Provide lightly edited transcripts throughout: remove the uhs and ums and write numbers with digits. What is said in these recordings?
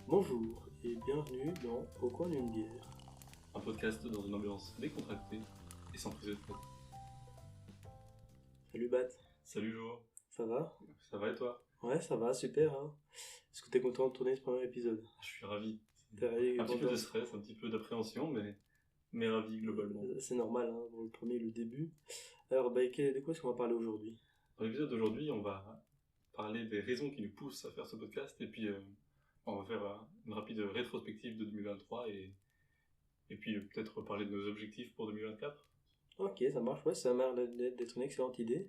Bonjour et bienvenue dans Au coin d'une bière. Un podcast dans une ambiance décontractée et sans prise de tête. Salut Bat, Salut Jo, ça va? ça va et toi? Ouais, ça va, super. Est-ce que t'es content de tourner ce premier épisode? Je suis ravi. T'es ravi, Un petit peu content? de stress, un petit peu d'appréhension, mais ravi globalement. C'est normal, pour le premier, le début. Alors, de quoi est-ce qu'on va parler aujourd'hui? Dans l'épisode d'aujourd'hui, on va parler des raisons qui nous poussent à faire ce podcast et puis on va faire une rapide rétrospective de 2023 et puis peut-être parler de nos objectifs pour 2024. Ok, ça marche, ouais, ça m'a l'air d'être une excellente idée.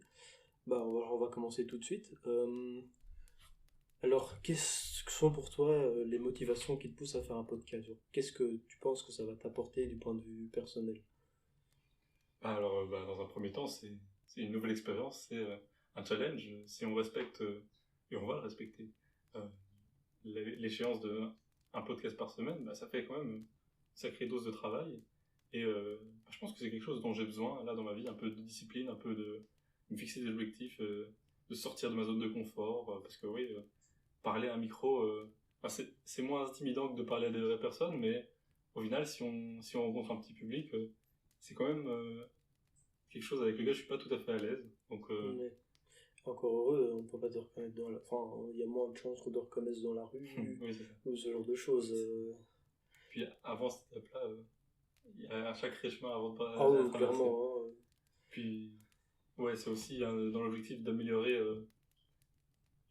On va commencer tout de suite. Alors, qu'est-ce que sont pour toi les motivations qui te poussent à faire un podcast? Qu'est-ce que tu penses que ça va t'apporter du point de vue personnel? Alors, dans un premier temps, c'est une nouvelle expérience, c'est un challenge. Si on respecte, et on va le respecter, euh, l'échéance de un podcast par semaine, ça fait quand même une sacrée dose de travail. Et je pense que c'est quelque chose dont j'ai besoin, là, dans ma vie, un peu de discipline, un peu de me fixer des objectifs, de sortir de ma zone de confort, parce que oui, parler à un micro, c'est moins intimidant que de parler à des vraies personnes, mais au final, si on rencontre un petit public, c'est quand même quelque chose avec lequel je suis pas tout à fait à l'aise. Donc, Mais encore heureux, on peut pas te reconnaître dans la... Enfin, il y a moins de chances qu'on te reconnaisse dans la rue oui, c'est ça. ou ce genre de choses. Puis avant cette étape-là, il y a un sacré chemin avant de Ah oui, traverser. clairement. Puis, ouais, c'est aussi dans l'objectif d'améliorer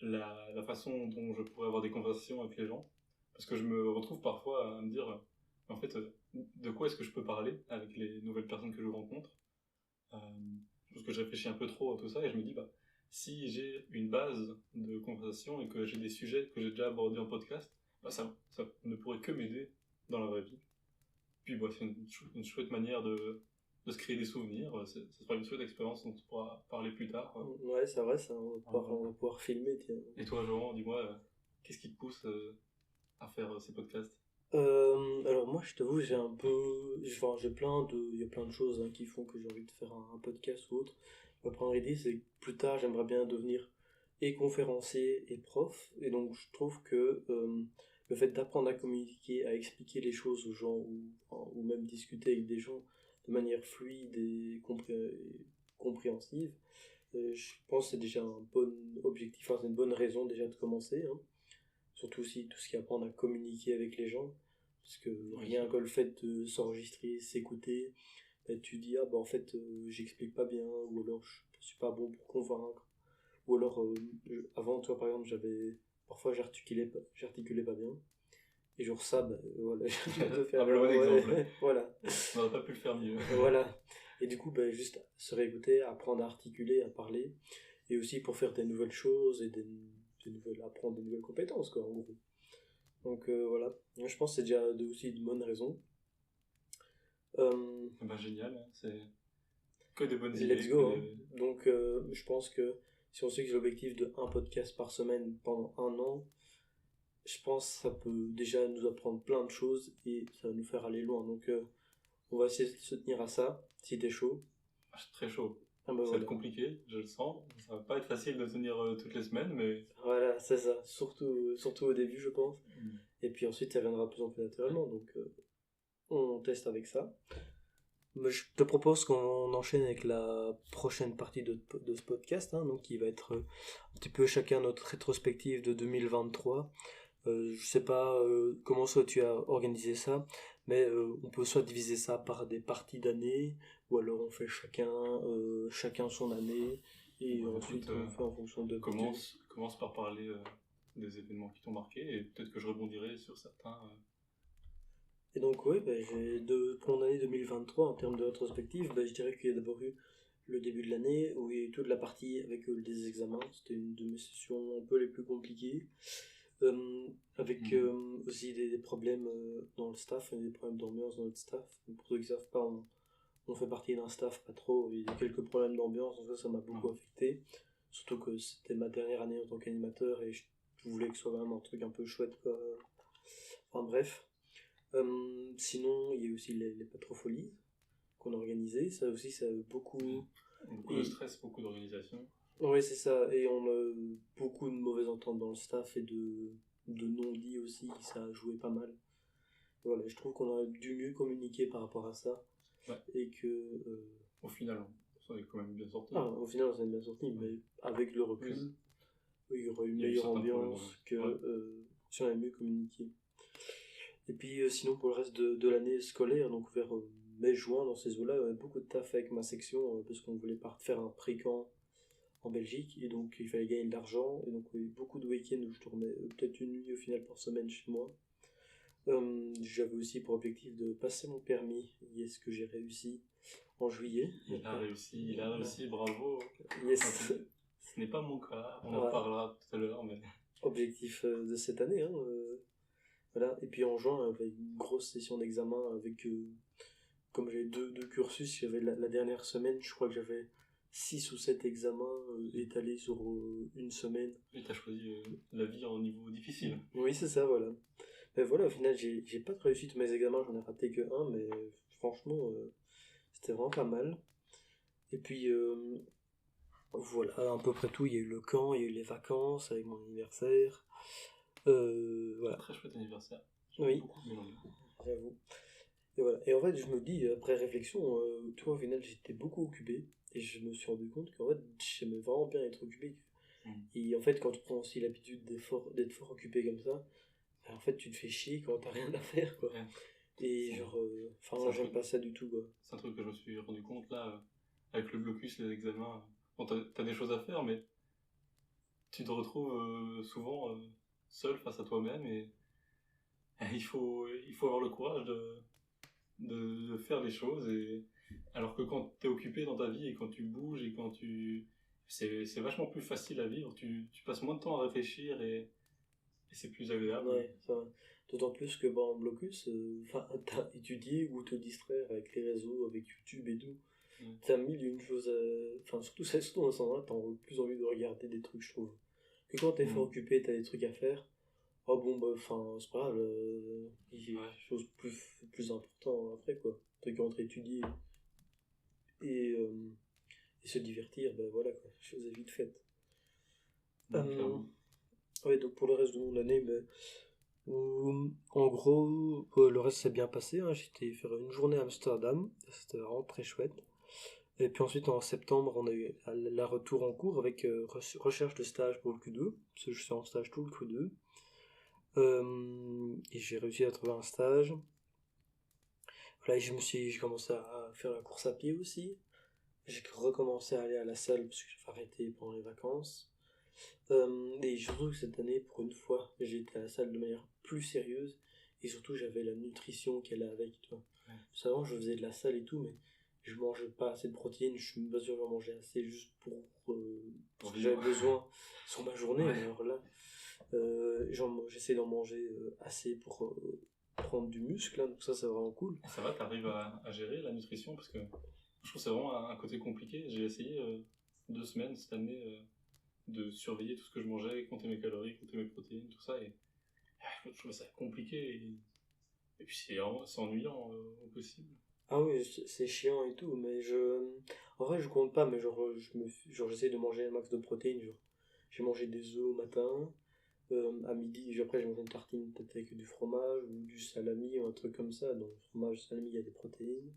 la façon dont je pourrais avoir des conversations avec les gens. Parce que je me retrouve parfois à me dire, en fait, de quoi est-ce que je peux parler avec les nouvelles personnes que je rencontre. Parce que je réfléchis un peu trop à tout ça et je me dis, si j'ai une base de conversation et que j'ai des sujets que j'ai déjà abordés en podcast, ça ne pourrait que m'aider dans la vraie vie. Puis c'est une chouette manière de se créer des souvenirs. Ce sera une chouette expérience dont on pourra parler plus tard. Ouais, c'est vrai, ça, on va pouvoir filmer, tiens. Et toi, Joran, dis-moi, qu'est-ce qui te pousse à faire ces podcasts? Alors moi, je t'avoue, j'ai un peu... Enfin, il y a plein de choses qui font que j'ai envie de faire un podcast ou autre. Ma première idée, c'est que plus tard, j'aimerais bien devenir et conférencier et prof. Et donc, je trouve que le fait d'apprendre à communiquer, à expliquer les choses aux gens ou même discuter avec des gens de manière fluide et compréhensive, je pense que c'est déjà un bon objectif, enfin, c'est une bonne raison déjà de commencer. Surtout si tout ce qui est apprendre à communiquer avec les gens. Parce que rien que le fait de s'enregistrer, s'écouter, tu dis, en fait, j'explique pas bien, ou alors je suis pas bon pour convaincre. Ou alors, avant, toi par exemple, parfois j'articulais pas bien. Et genre ça, voilà, je viens de faire Un bon exemple. voilà. On n'aurait pas pu le faire mieux. Voilà. Et du coup, juste se réécouter, apprendre à articuler, à parler. Et aussi pour faire des nouvelles choses et apprendre des nouvelles compétences, quoi, en gros. Donc voilà. Je pense que c'est déjà aussi une bonne raison. Génial, hein. C'est que des bonnes Let's idées. go. Donc je pense que si on fixe l'objectif de un podcast par semaine pendant 1 an, je pense que ça peut déjà nous apprendre plein de choses et ça va nous faire aller loin. Donc on va essayer de se tenir à ça, si t'es chaud. Je suis très chaud. Ça va être compliqué, je le sens. Ça va pas être facile de tenir toutes les semaines, mais... Voilà, c'est ça. Surtout au début, je pense. Et puis ensuite, ça viendra de plus en plus naturellement. Donc on teste avec ça. Mais je te propose qu'on enchaîne avec la prochaine partie de ce podcast, donc qui va être un petit peu chacun notre rétrospective de 2023. Je sais pas comment soit tu as organisé ça, mais on peut soit diviser ça par des parties d'année, ou alors on fait chacun son année, et ensuite on fait en fonction de... Commence par parler des événements qui t'ont marqué, et peut-être que je rebondirai sur certains. Et donc oui, pour mon année 2023, en termes de rétrospective, je dirais qu'il y a d'abord eu le début de l'année, où il y a eu toute la partie avec des examens. C'était une de mes sessions un peu les plus compliquées, avec aussi des problèmes dans le staff, des problèmes d'ambiance dans notre staff. Pour ceux qui ne savent pas, on fait partie d'un staff pas trop, il y a quelques problèmes d'ambiance, donc ça m'a beaucoup affecté. Surtout que c'était ma dernière année en tant qu'animateur, et je voulais que ce soit vraiment un truc un peu chouette, quoi. Enfin bref. Sinon, il y a aussi les patrofolies qu'on a organisées. Ça aussi, ça a beaucoup... Beaucoup de stress, beaucoup d'organisation. Oui, c'est ça. Et on a beaucoup de mauvaises ententes dans le staff et de non-dits aussi, ça a joué pas mal. Voilà, je trouve qu'on aurait dû mieux communiquer par rapport à ça. Ouais. Et que. Au final, on s'en est quand même bien sorti. Au final, on s'en est bien sorti, mais avec le recul, il y aurait une Il y a eu meilleure certains problèmes, ambiance que ouais. si on avait mieux communiqué. Et puis, sinon, pour le reste de l'année scolaire, donc vers mai-juin, dans ces eaux-là, on avait beaucoup de taf avec ma section parce qu'on voulait faire un pré-camp en Belgique et donc il fallait gagner de l'argent. Et donc, il y a eu beaucoup de week-ends où je tournais peut-être une nuit au final par semaine chez moi. J'avais aussi pour objectif de passer mon permis, et ce que j'ai réussi en juillet. Il a réussi, bravo. Yes. Ce n'est pas mon cas, on en Ouais. reparlera tout à l'heure, mais... Objectif de cette année. Hein, voilà. Et puis en juin, il y avait une grosse session d'examen avec, comme j'ai deux cursus, j'avais la dernière semaine, je crois que j'avais 6 ou 7 examens étalés sur une semaine. Et t'as choisi la vie en niveau difficile. Oui, c'est ça, voilà. Mais voilà, au final, j'ai pas réussi tous mes examens, j'en ai raté que un, mais franchement, c'était vraiment pas mal. Et puis, voilà, à peu près tout. Il y a eu le camp, il y a eu les vacances avec mon anniversaire. Voilà. Très chouette anniversaire. Oui, Beaucoup mélangé. j'avoue. Et voilà. Et en fait, je me dis, après réflexion, toi, au final, j'étais beaucoup occupé. Et je me suis rendu compte qu'en fait, j'aimais vraiment bien être occupé. Et en fait, quand tu prends aussi l'habitude d'être fort occupé comme ça, ben, en fait, tu te fais chier quand t'as rien à faire, quoi. Ouais. Et genre, enfin, j'aime pas ça du tout, quoi. C'est un truc que je me suis rendu compte là, avec le blocus, les examens. Bon, t'as des choses à faire, mais tu te retrouves souvent seul face à toi-même et il faut avoir le courage de faire les choses. Alors que quand t'es occupé dans ta vie et quand tu bouges et quand tu... C'est vachement plus facile à vivre, tu passes moins de temps à réfléchir et c'est plus agréable. Ouais, ça va. D'autant plus que bah, en blocus, t'as étudié ou te distraire avec les réseaux, avec YouTube et tout. T'as mille et une choses à... Enfin, surtout dans ce moment-là, t'as plus envie de regarder des trucs, je trouve. Que quand t'es fort occupé, t'as des trucs à faire. Oh bon, bah, enfin, c'est pas grave, il y a des choses plus importantes après, quoi. Trucs entre étudier et, euh, et se divertir, ben voilà, quoi. Chose est vite faite. Ouais, donc pour le reste de mon année, ben, en gros, le reste s'est bien passé. Hein. J'étais faire une journée à Amsterdam, c'était vraiment très chouette. Et puis ensuite, en septembre, on a eu la retour en cours avec recherche de stage pour le Q2, parce que je suis en stage tout le Q2. Et j'ai réussi à trouver un stage. Voilà, et j'ai commencé à faire la course à pied aussi. J'ai recommencé à aller à la salle parce que j'avais arrêté pendant les vacances. Et surtout que cette année, pour une fois, j'ai été à la salle de manière plus sérieuse. Et surtout, j'avais la nutrition qu'elle a avec, toi. Ouais. Avant, je faisais de la salle et tout, mais je mangeais pas assez de protéines. Je suis pas sûr que j'en mangeais assez juste pour ce que j'avais besoin sur ma journée. Ouais. Mais alors là, j'essaie d'en manger assez pour prendre du muscle. Hein, donc ça, c'est vraiment cool. Ça va, t'arrives à gérer la nutrition parce que je trouve que c'est vraiment un côté compliqué. J'ai essayé 2 semaines cette année de surveiller tout ce que je mangeais, compter mes calories, compter mes protéines, tout ça. Et je trouvais ça compliqué. Et puis c'est ennuyant au possible. Ah oui, c'est chiant et tout, mais en vrai, je compte pas, mais j'essaie de manger un max de protéines. Genre, j'ai mangé des œufs au matin, à midi, après j'ai mangé une tartine peut-être avec du fromage ou du salami ou un truc comme ça. Donc, fromage, salami, il y a des protéines.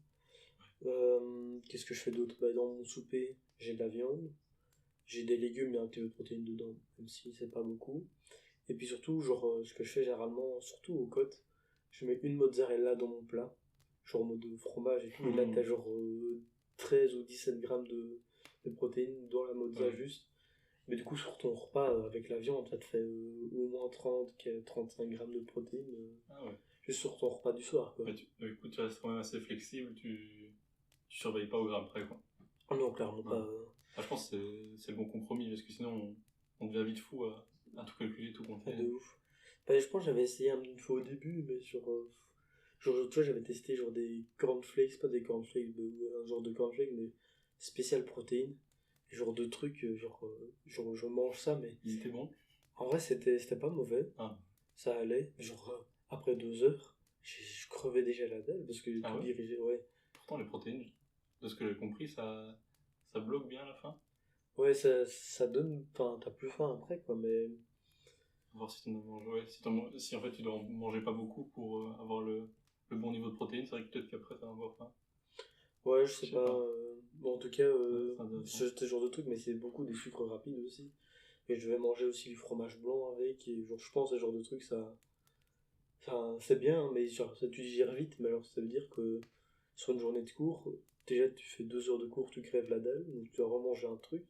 Qu'est-ce que je fais d'autre? Bah, dans mon souper, j'ai de la viande. J'ai des légumes, il y a un petit peu de protéines dedans, même si c'est pas beaucoup. Et puis surtout, genre, ce que je fais généralement, surtout aux côtes, je mets une mozzarella dans mon plat, genre en mode fromage et tout. Et là, t'as genre 13 ou 17 grammes de protéines dans la mozza juste. Mais du coup, sur ton repas avec la viande, ça te fait au moins 35 grammes de protéines. Juste sur ton repas du soir, quoi. Écoute, tu restes quand même assez flexible, tu surveilles pas au gramme près, quoi. Non, clairement pas. Je pense que c'est le bon compromis, parce que sinon, on devient vite fou à tout calculer, tout compter. De ouf. Bah, je pense que j'avais essayé une fois au début, mais genre, tu vois, j'avais testé genre des cornflakes, pas des cornflakes, un genre de cornflakes, mais spécial protéines. Genre de trucs, genre, je mange ça, mais. Ils étaient bons? En vrai, c'était pas mauvais. Ça allait. Genre, après 2 heures, je crevais déjà la dalle parce que tout dirigé, ouais. Pourtant, les protéines, de ce que j'ai compris, ça bloque bien à la fin. Ouais, ça donne. Enfin, t'as plus faim après, quoi, mais. Voir si t'en as mangé, ouais, si en fait tu dois en manger pas beaucoup pour avoir le bon niveau de protéines, c'est vrai que peut-être qu'après t'as avoir faim. Ouais, je sais Je sais pas. pas. Bon, en tout cas, Ouais, c'est intéressant. ce genre de truc, mais c'est beaucoup des sucres rapides aussi. Et je vais manger aussi du fromage blanc avec, et genre, je pense ce genre de truc, ça. Enfin, c'est bien, hein, mais genre, ça tu digères vite, mais alors ça veut dire que sur une journée de cours, déjà tu fais 2 heures de cours, tu crèves la dalle, donc tu dois remanger un truc.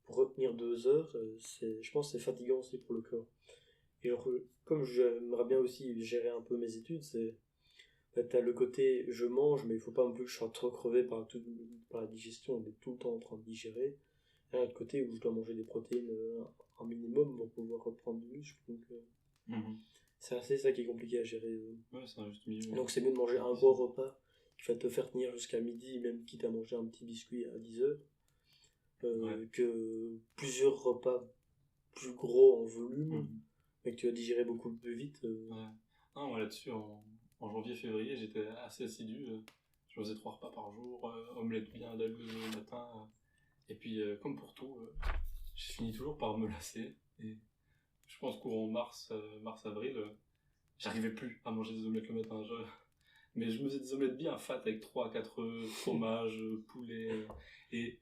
Pour retenir 2 heures, je pense que c'est fatigant aussi pour le corps. Et genre, comme j'aimerais bien aussi gérer un peu mes études, c'est. Bah, t'as le côté je mange, mais il faut pas non plus que je sois trop crevé par la digestion, d'être tout le temps en train de digérer. Et un autre côté où je dois manger des protéines un minimum pour pouvoir reprendre du muscle. Donc Mhm. c'est assez ça qui est compliqué à gérer. Ouais, c'est un juste milieu. Donc c'est mieux de manger un gros repas qui va te faire tenir jusqu'à midi, même quitte à manger un petit biscuit à 10 heures, Ouais. que plusieurs repas plus gros en volume, Mhm. mais que tu vas digérer beaucoup plus vite. Ouais. Non, moi là-dessus, en janvier-février, j'étais assez assidu. Je faisais 3 repas par jour, omelette bien, algues le matin. Et puis, comme pour tout, je finis toujours par me lasser. Et je pense courant mars-avril, j'arrivais plus à manger des omelettes le matin. Mais je me faisais des omelettes bien fat avec 3 à 4 œufs, fromage, poulet. Et,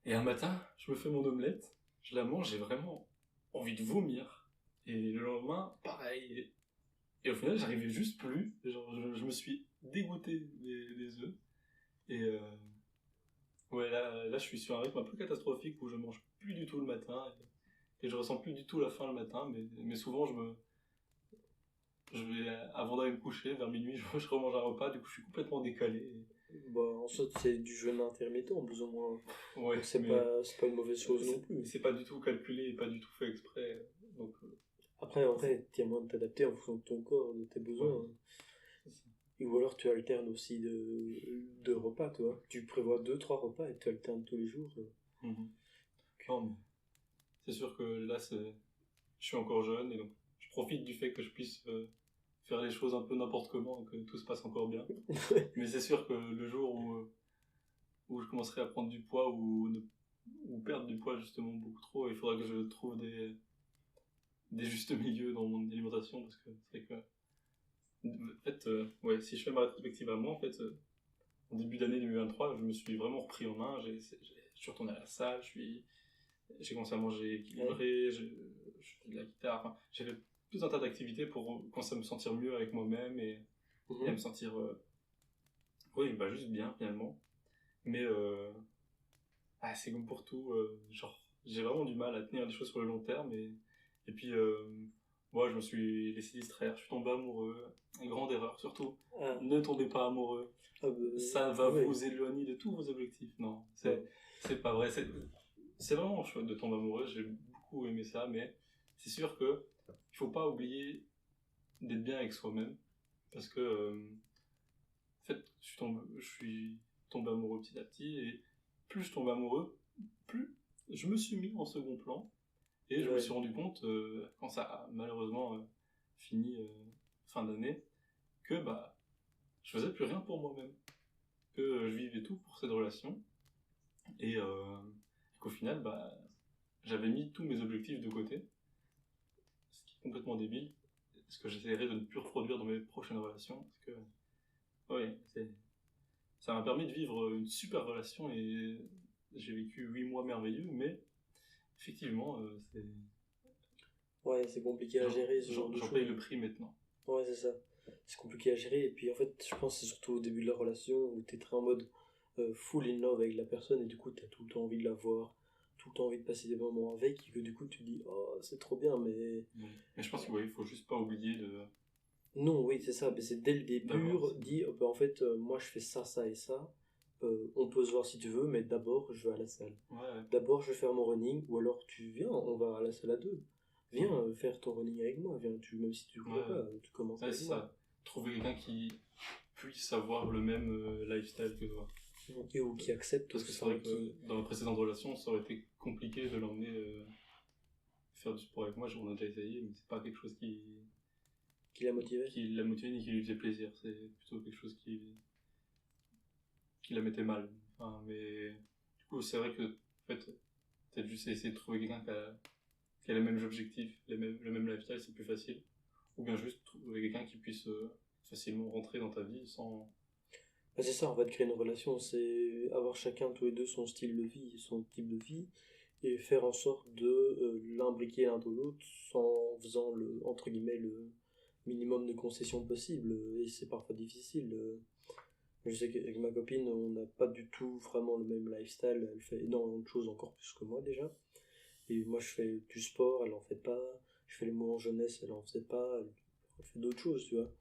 et un matin, je me fais mon omelette, je la mange, j'ai vraiment envie de vomir. Et le lendemain, pareil. Et au final, j'arrivais juste plus. Genre, je me suis dégoûté des œufs. Et ouais, là, je suis sur un rythme un peu catastrophique où je mange plus du tout le matin. Et je ressens plus du tout la faim le matin. Mais souvent, je vais, avant d'aller me coucher, vers minuit, je remange un repas. Du coup, je suis complètement décalé. Bah, en soit, c'est du jeûne intermittent, plus ou moins. Ouais, Donc mais c'est pas une mauvaise chose non plus. c'est pas du tout calculé et pas du tout fait exprès. Donc, Après, en vrai, t'as moyen de t'adapter en fonction de ton corps, de tes ouais, besoins. c'est ça. Et ou alors tu alternes aussi de repas, toi. Tu prévois 2, 3 repas et tu alternes tous les jours. Mhm. Non, mais c'est sûr que là, je suis encore jeune et donc je profite du fait que je puisse faire les choses un peu n'importe comment et que tout se passe encore bien. Mais c'est sûr que le jour où je commencerai à prendre du poids ou perdre du poids justement beaucoup trop, il faudra que je trouve des justes milieux dans mon alimentation parce que c'est vrai que, en fait, ouais, si je fais ma rétrospective à moi, en fait, en début d'année 2023, je me suis vraiment repris en main. Je suis retourné à la salle, j'ai commencé à manger Ouais. équilibré, je fais de la guitare, enfin, j'ai fait tout un tas d'activités pour commencer à me sentir mieux avec moi-même et à me Mhm. sentir, oui, bah, juste bien finalement. Mais c'est comme pour tout, genre, j'ai vraiment du mal à tenir les choses sur le long terme et puis, moi, je me suis laissé distraire, je suis tombé amoureux, une grande erreur surtout. Ah, Ne tombez pas amoureux, ah bah, ça va ouais. vous éloigner de tous vos objectifs. Non, Ouais. c'est pas vrai. C'est vraiment chouette de tomber amoureux. J'ai beaucoup aimé ça, mais c'est sûr que il faut pas oublier d'être bien avec soi-même, parce que en fait, je suis tombé amoureux petit à petit, et plus je tombe amoureux, plus je me suis mis en second plan, et je me suis Ouais. rendu compte quand ça a malheureusement fini fin d'année que bah je faisais plus rien pour moi-même, que je vivais tout pour cette relation et qu'au final bah j'avais mis tous mes objectifs de côté, ce qui est complètement débile, ce que j'essaierai de ne plus reproduire dans mes prochaines relations, parce que ouais, ça m'a permis de vivre une super relation et j'ai vécu 8 mois merveilleux, mais effectivement, Ouais, c'est compliqué à gérer ce genre de j'en paye choses. le prix maintenant. Ouais, c'est ça. C'est compliqué à gérer. Et puis en fait, je pense que c'est surtout au début de la relation où t'es très en mode full in love avec la personne et du coup t'as tout le temps envie de la voir, tout le temps envie de passer des moments avec et que du coup tu te dis oh c'est trop bien mais Mais je pense qu'il faut juste pas oublier non, oui, c'est ça. Mais c'est dès le début, d'avoir. dit, oh, bah, en fait, moi je fais ça, ça et ça. On peut se voir si tu veux, mais d'abord je vais à la salle. Ouais. D'abord je vais faire mon running, ou alors tu viens, on va à la salle à deux. Viens Mhm. faire ton running avec moi, viens, même si tu cours Ouais. pas, tu commences Ouais, avec c'est moi. ça. Trouver quelqu'un qui puisse avoir le même lifestyle que toi. Et ou qui accepte, Parce que c'est enfin, vrai que dans ma précédente relation, ça aurait été compliqué de l'emmener faire du sport avec moi. On a déjà essayé, mais c'est pas quelque chose qui l'a motivé. qui la motivait ni qui lui faisait plaisir. C'est plutôt quelque chose qui la mettait mal. Enfin, mais du coup, c'est vrai que En fait, peut-être juste essayer de trouver quelqu'un qui a les mêmes objectifs, le même lifestyle, c'est plus facile. Ou bien juste trouver quelqu'un qui puisse facilement rentrer dans ta vie sans... Bah, c'est ça, en fait, créer une relation, c'est avoir chacun, tous les deux, son style de vie, son type de vie, et faire en sorte de l'imbriquer l'un dans l'autre en faisant entre guillemets, le minimum de concessions possible. Et c'est parfois difficile. Je sais qu'avec ma copine, on n'a pas du tout vraiment le même lifestyle. Elle fait énormément de choses, encore plus que moi déjà. Et moi, je fais du sport, elle en fait pas. Je fais les mouvements jeunesse, elle en faisait pas. Elle fait d'autres choses, tu vois.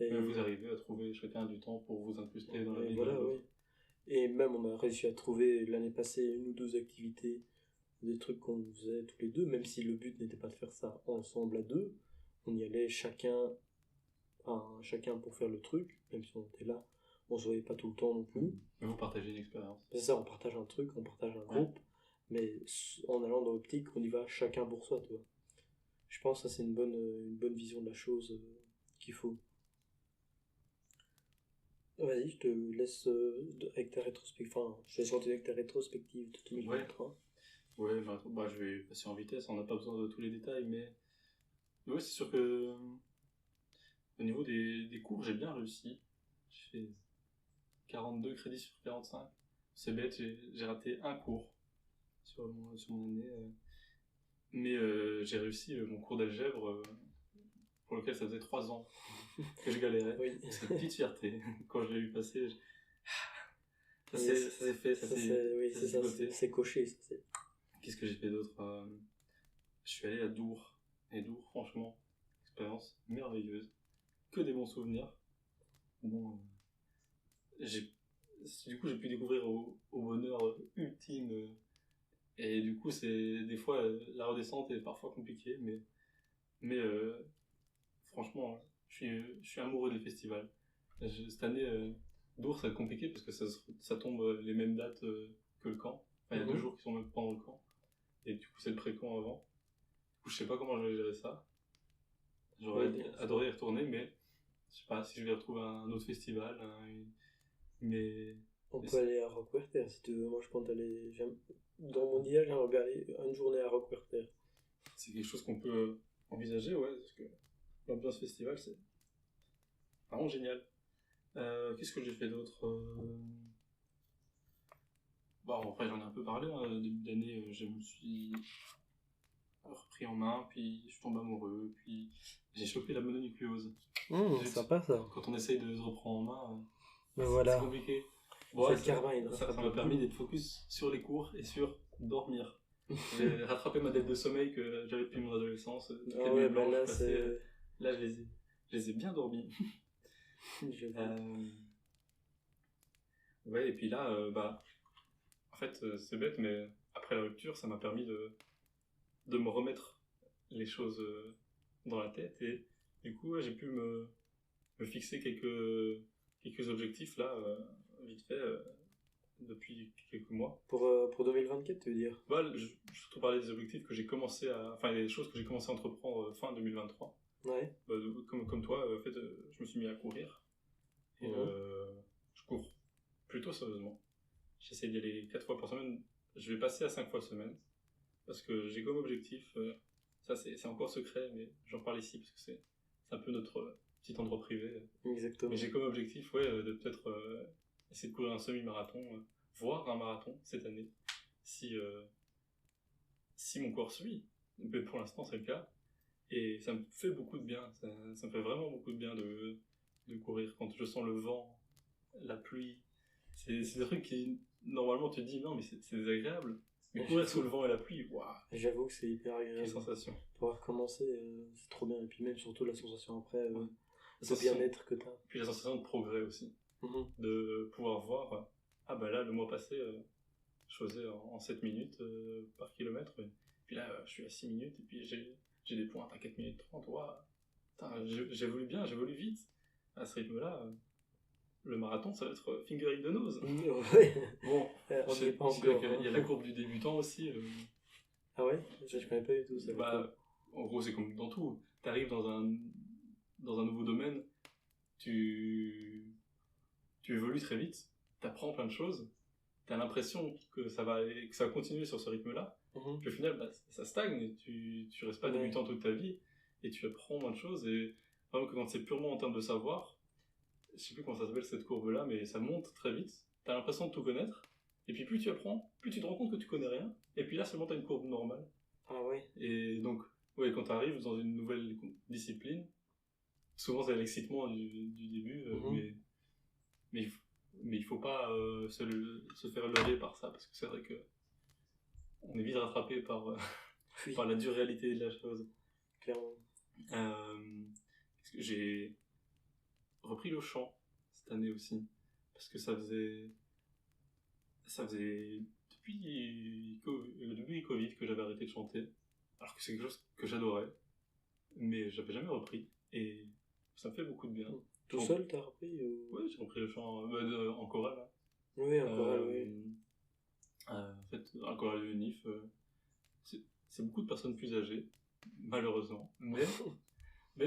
Et, Mais vous arrivez à trouver chacun du temps pour vous incruster dans la vie de voilà, l'autre. oui. Et même, on a réussi à trouver l'année passée une ou deux activités, des trucs qu'on faisait tous les deux, même si le but n'était pas de faire ça ensemble à deux. On y allait chacun pour faire le truc, même si on était là. On se voyait pas tout le temps non plus. Mais vous partagez une expérience. C'est ça, on partage un truc, on partage un groupe, mais en allant dans l'optique, on y va chacun pour soi, tu vois. Je pense que ça, c'est une bonne vision de la chose qu'il faut. Vas-y, je te laisse avec ta rétrospective. Enfin, je vais continuer avec ta rétrospective de 2023. Ouais, bah, je vais passer en vitesse, on n'a pas besoin de tous les détails, mais ouais, c'est sûr que au niveau des cours, j'ai bien réussi. J'ai fait 42 crédits sur 45. C'est bête, j'ai raté un cours sur mon année. Mais j'ai réussi mon cours d'algèbre pour lequel ça faisait 3 ans que je galérais. Oui. C'est une petite fierté. Quand je l'ai vu passer, ça s'est fait, c'est coché. Qu'est-ce que j'ai fait d'autre? Je suis allé à Dour. Et Dour, franchement, expérience merveilleuse. Que des bons souvenirs. Bon, du coup, j'ai pu découvrir au bonheur ultime. Et du coup, c'est des fois, la redescente est parfois compliquée, mais franchement, je suis amoureux des festivals. Cette année, Dour, ça va être compliqué parce que ça tombe les mêmes dates que le camp. Enfin, il y a 2 jours qui sont même pendant le camp. Et du coup, c'est le pré-camp avant. Du coup, je sais pas comment je vais gérer ça. J'aurais adoré y retourner, mais je sais pas si je vais retrouver un autre festival. Mais on peut aller à Rockwerter si tu veux. Moi, je compte aller. Dans mon idéal, j'aimerais bien aller une journée à Rockwerter. C'est quelque chose qu'on peut envisager, ouais, parce que l'ambiance festival, c'est vraiment génial. Qu'est-ce que j'ai fait d'autre? Bon, après, j'en ai un peu parlé. Début d'année, je me suis repris en main, puis je tombe amoureux, puis j'ai chopé la mononucléose. C'est sympa ça. Quand on essaye de se reprendre en main, voilà. c'est compliqué. Bon, c'est le karma, ça m'a permis d'être focus sur les cours et sur dormir. J'ai rattrapé ma dette de sommeil que j'avais depuis mon adolescence. Là, je les ai bien dormis. Ouais, et puis là, bah, en fait, c'est bête, mais après la rupture, ça m'a permis de me remettre les choses dans la tête, et du coup, j'ai pu me fixer quelques objectifs là, vite fait, depuis quelques mois. Pour 2024, tu veux dire? Bah, je surtout parler des objectifs que j'ai commencé enfin, des choses que j'ai commencé à entreprendre fin 2023. Ouais. Bah, comme toi, en fait, je me suis mis à courir. Et je cours plutôt sérieusement. J'essaie d'y aller 4 fois par semaine. Je vais passer à 5 fois semaine. Parce que j'ai comme objectif, ça c'est encore secret, mais j'en parle ici parce que c'est un peu notre petit endroit privé. Exactement. Mais j'ai comme objectif, ouais, de peut-être essayer de courir un semi-marathon, voire un marathon cette année. Si mon corps suit. Mais pour l'instant, c'est le cas. Et ça me fait beaucoup de bien. Ça me fait vraiment beaucoup de bien de courir. Quand je sens le vent, la pluie, c'est des trucs qui, normalement, tu te dis non, mais c'est désagréable. Mais courir sous le vent et la pluie, waouh! J'avoue que c'est hyper agréable. Quelle sensation! Pouvoir recommencer, c'est trop bien. Et puis même surtout la sensation après, le bien-être que t'as. Puis la sensation de progrès aussi. De pouvoir voir, ah bah là, le mois passé, je faisais en 7 minutes par kilomètre. Et puis là, je suis à 6 minutes, et puis j'ai des pointes à 4 minutes 30. Waouh! J'évolue bien, j'évolue vite. À ce rythme-là, le marathon, ça va être finger in the nose. Ouais. Bon, on n'y est pas encore. Il y a la courbe du débutant aussi. Ah ouais? Ça, je connais pas du tout ça. Bah, en gros, c'est comme dans tout. T'arrives dans un nouveau domaine, tu évolues très vite, t'apprends plein de choses, t'as l'impression que ça va continuer sur ce rythme-là. Puis au final, ça stagne, et tu restes pas débutant toute ta vie, et tu apprends moins de choses. Et par exemple, quand c'est purement en termes de savoir, je sais plus comment ça s'appelle cette courbe-là, mais ça monte très vite. T'as l'impression de tout connaître, et puis plus tu apprends, plus tu te rends compte que tu connais rien, et puis là seulement t'as une courbe normale. Ah ouais. Et donc, ouais, quand t'arrives dans une nouvelle discipline, souvent c'est l'excitement du début, mais il faut pas se faire leurrer par ça, parce que c'est vrai que on est vite rattrapé par, par la dure réalité de la chose. Clairement. J'ai repris le chant cette année aussi, parce que ça faisait depuis le début du Covid que j'avais arrêté de chanter, alors que c'est quelque chose que j'adorais, mais j'avais jamais repris, et ça me fait beaucoup de bien. Tout seul t'as repris Oui, j'ai repris le chant en chorale. Hein. Oui, en chorale, oui. En fait, un chorale de UNIF, c'est beaucoup de personnes plus âgées, malheureusement, mais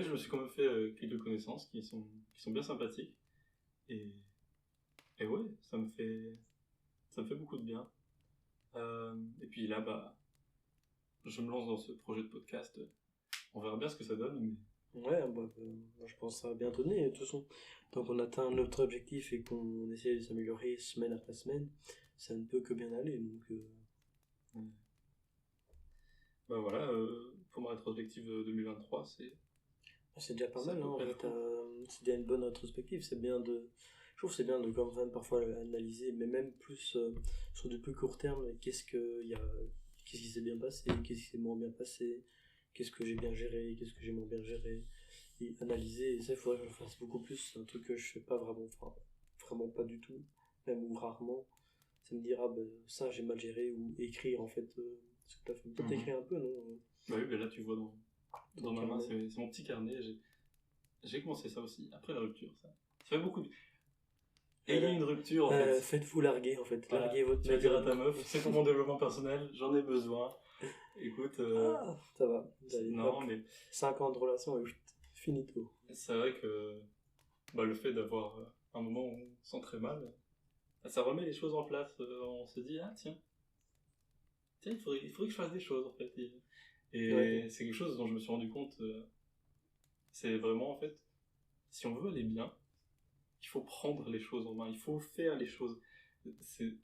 je me suis quand même fait quelques connaissances qui sont bien sympathiques, et ouais, ça me fait beaucoup de bien. Et puis là, je me lance dans ce projet de podcast. On verra bien ce que ça donne. Mais... Ouais, je pense que ça va bien donner. De toute façon, tant qu'on atteint notre objectif et qu'on essaie de s'améliorer semaine après semaine, ça ne peut que bien aller. Donc, voilà, pour ma rétrospective 2023, c'est déjà pas mal. Hein, en fait, c'est déjà une bonne rétrospective. C'est bien de... Je trouve que c'est bien de quand même parfois analyser, mais même plus sur du plus court terme, qu'est-ce qui s'est bien passé, qu'est-ce qui s'est moins bien passé, qu'est-ce que j'ai bien géré, qu'est-ce que j'ai moins bien géré, et analyser. Et ça, il faudrait que je le fasse beaucoup plus. C'est un truc que je fais pas vraiment, vraiment pas du tout, même ou rarement. Ça me dira, ça j'ai mal géré, ou écrire en fait ce que t'as fait. Peut-être écrire un peu, non? Bah oui, là tu vois dans ma main, c'est mon petit carnet. J'ai commencé ça aussi, après la rupture. Ça fait beaucoup de... Ayez une rupture, en fait. Faites-vous larguer, en fait. Larguez votre tu vas dire à ta meuf, c'est pour mon développement personnel, j'en ai besoin. Écoute... ça va. Non, mais... 5 ans de relation, et finito. C'est vrai que le fait d'avoir un moment où on se sent très mal, ça remet les choses en place. On se dit, tiens, il faudrait que je fasse des choses, en fait. Et c'est quelque chose dont je me suis rendu compte. C'est vraiment, en fait, si on veut aller bien, il faut prendre les choses en main, il faut faire les choses.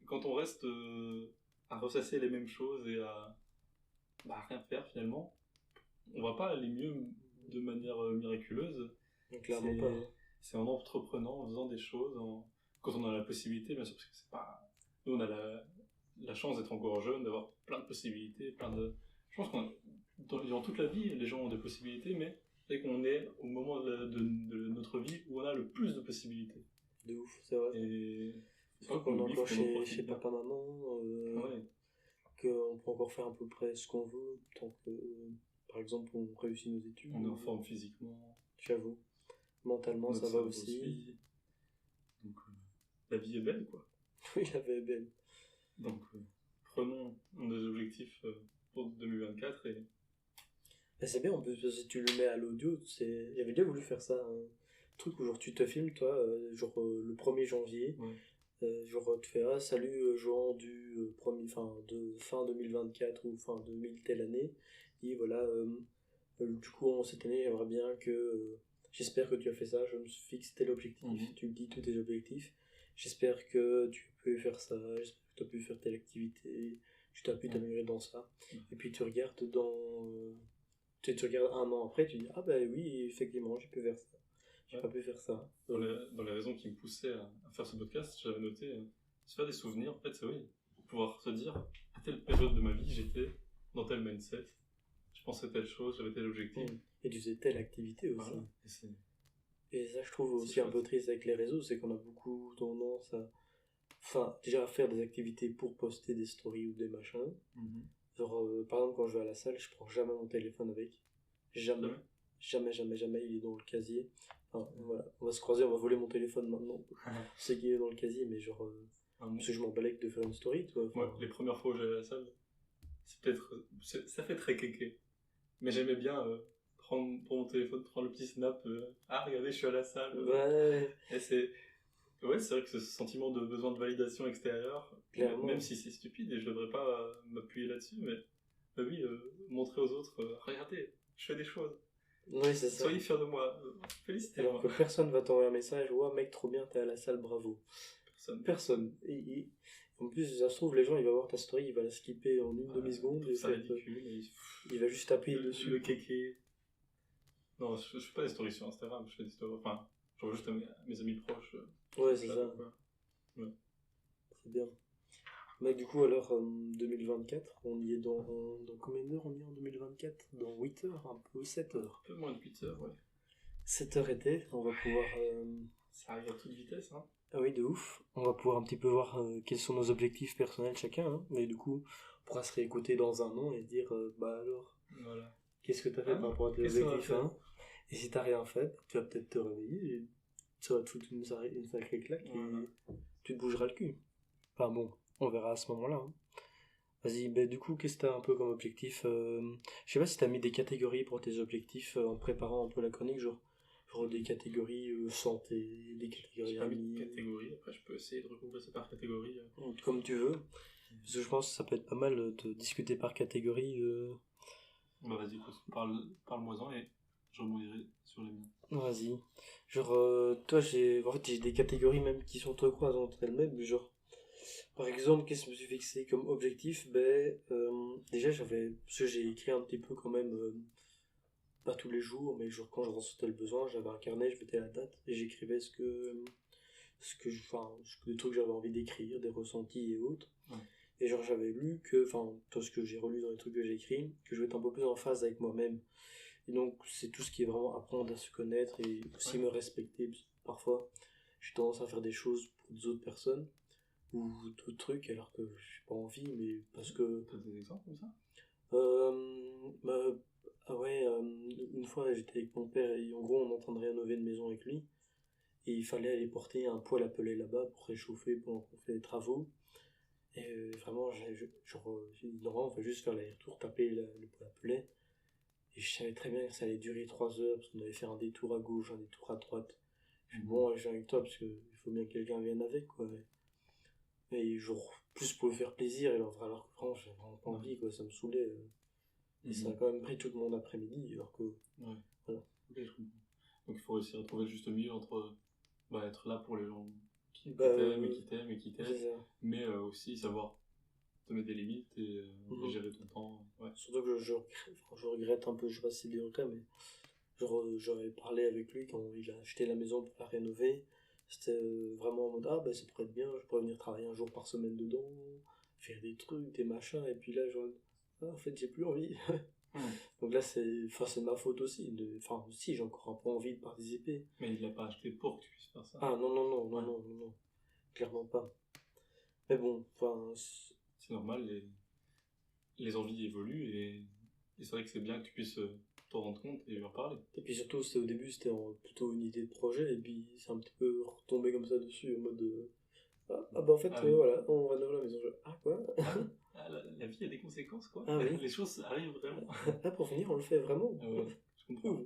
Quand on reste à ressasser les mêmes choses et à rien faire finalement, on va pas aller mieux de manière miraculeuse. Clairement pas. C'est en entreprenant, en faisant des choses, quand on a la possibilité, bien sûr, parce que c'est pas... Nous, on a la chance d'être encore jeune, d'avoir plein de possibilités, Je pense qu'on durant toute la vie, les gens ont des possibilités, mais c'est qu'on est au moment de notre vie où on a le plus de possibilités. De ouf, c'est vrai. Et c'est vrai qu'on est encore chez papa-maman, qu'on peut encore faire à peu près ce qu'on veut, tant que, par exemple, on réussit nos études. On est en forme physiquement. J'avoue. Mentalement, ça va aussi. Donc, la vie est belle, quoi. Oui, la vie est belle. Donc, prenons des objectifs pour 2024 et... c'est bien, en plus, si tu le mets à l'audio, j'avais déjà voulu faire ça, un truc où genre tu te filmes, toi, le 1er janvier, genre tu fais, salut, Jean du fin 2024 ou fin 2000 telle année, et voilà, du coup, cette année, j'aimerais bien que, j'espère que tu as fait ça, je me suis fixé tel objectif, tu me dis tous tes objectifs, j'espère que tu as pu faire ça, j'espère que tu as pu faire telle activité, tu as pu t'améliorer dans ça, et puis tu regardes tu regardes un an après, tu dis oui, effectivement, j'ai pu faire ça. J'ai pas pu faire ça. Dans les raisons qui me poussaient à faire ce podcast, j'avais noté se faire des souvenirs. En fait, c'est oui, pouvoir se dire à telle période de ma vie, j'étais dans tel mindset, je pensais telle chose, j'avais tel objectif. Et tu faisais telle activité aussi. Voilà. Et ça, je trouve aussi un peu triste avec les réseaux, c'est qu'on a beaucoup tendance déjà à faire des activités pour poster des stories ou des machins. Genre, par exemple, quand je vais à la salle, je prends jamais mon téléphone avec. Jamais, il est dans le casier. Voilà, on va se croiser, on va voler mon téléphone maintenant. Je sais qu'il est dans le casier, mais genre, parce que je m'en balèque de faire une story, toi. Moi, les premières fois où j'allais à la salle, ça fait très kéké. Mais j'aimais bien prendre mon téléphone, prendre le petit snap. Regardez, je suis à la salle. Ouais. Et c'est... Ouais, c'est vrai que ce sentiment de besoin de validation extérieure, Clairement. même si c'est stupide et je devrais pas m'appuyer là-dessus, mais bah oui, montrer aux autres, regardez, je fais des choses, Ouais, c'est ça. soyez fiers de moi, Alors félicitez-moi. que personne va t'envoyer un message, ouais, mec, trop bien, t'es à la salle, bravo. Personne. Personne. En plus, ça se trouve, les gens, il va voir ta story, il va la skipper en une demi-seconde. C'est Et ridicule. il va juste appuyer dessus. Le kéké. Non, je fais pas des stories sur Instagram, je fais des stories. Enfin, j'envoie juste à mes amis proches. Ouais, c'est ça. Ouais. C'est bien. Mec, du coup, alors, 2024, on y est dans combien d'heures on y est en 2024? Dans 8 heures, un peu 7 heures. Un peu moins de 8 heures, ouais. 7 heures été, on va pouvoir. Ça arrive à toute vitesse, hein. Ah oui, de ouf. On va pouvoir un petit peu voir quels sont nos objectifs personnels chacun. Hein. Mais du coup, on pourra se réécouter dans un an et dire bah alors, Voilà. qu'est-ce que t'as fait par rapport à tes objectifs hein. Et si t'as rien fait, tu vas peut-être te réveiller et ça va te foutre une sacrée claque et tu te bougeras le cul. Enfin bon, on verra à ce moment-là. Hein. Vas-y, bah, du coup, qu'est-ce que t'as un peu comme objectif Je sais pas si t'as mis des catégories pour tes objectifs en préparant un peu la chronique, genre des catégories santé, des catégories amis. Catégories, après je peux essayer de regrouper ça par catégorie. Comme tu veux. Parce que je pense que ça peut être pas mal de discuter par catégorie. Bah vas-y, parle-moi-en et je rebondirai sur les miens. Vas-y. Genre, toi, j'ai des catégories même qui s'entrecroisent entre elles-mêmes. Genre, par exemple, qu'est-ce que je me suis fixé comme objectif? Déjà, parce que j'ai écrit un petit peu quand même, pas tous les jours, mais genre quand je ressentais le besoin, j'avais un carnet, je mettais la date et j'écrivais des trucs que j'avais envie d'écrire, des ressentis et autres. Ouais. Et genre j'avais lu tout ce que j'ai relu dans les trucs que j'ai écrits, que je vais être un peu plus en phase avec moi-même. Et donc c'est tout ce qui est vraiment apprendre à se connaître et aussi me respecter. Parfois j'ai tendance à faire des choses pour des autres personnes ou d'autres trucs alors que j'ai pas envie, mais parce que... T'as des exemples comme ça? Ah ouais, une fois j'étais avec mon père et en gros on est en train de rénover une maison avec lui et il fallait aller porter un poêle à peler là-bas pour réchauffer pendant qu'on fait les travaux. Et vraiment, normalement, on va juste faire l'aller-retour, taper le poêle à peler. Et je savais très bien que ça allait durer 3 heures parce qu'on allait faire un détour à gauche, un détour à droite. Je suis bon, je viens avec toi parce qu'il faut bien que quelqu'un vienne avec, quoi. Et genre, plus pour le faire plaisir, alors que vraiment, j'avais vraiment pas envie, quoi, ça me saoulait. Et ça a quand même pris tout mon après-midi, alors que. Ouais. Voilà. Ok, je comprends. Donc il faut réussir à trouver le juste milieu entre être là pour les gens qui t'aiment et qui t'aident, mais aussi savoir te mettre des limites et gérer ton temps. Ouais. Surtout que je regrette un peu, je sais pas si c'est le cas, mais genre j'avais parlé avec lui quand il a acheté la maison pour la rénover. C'était vraiment en mode ça pourrait être bien, je pourrais venir travailler un jour par semaine dedans, faire des trucs, des machins, et puis là en fait j'ai plus envie. Donc là c'est ma faute aussi. Si j'ai encore un peu envie de participer. Mais il l'a pas acheté pour que tu puisses faire ça. Ah non, clairement pas. Mais bon, c'est normal, les envies évoluent et c'est vrai que c'est bien que tu puisses t'en rendre compte et lui en parler. Et puis surtout, au début, c'était plutôt une idée de projet, et puis c'est un petit peu retombé comme ça dessus, en mode en fait, voilà, on rénove la maison. Quoi la vie a des conséquences, quoi. Oui. Les choses arrivent vraiment. Pour finir, on le fait vraiment. Ouais, je comprends.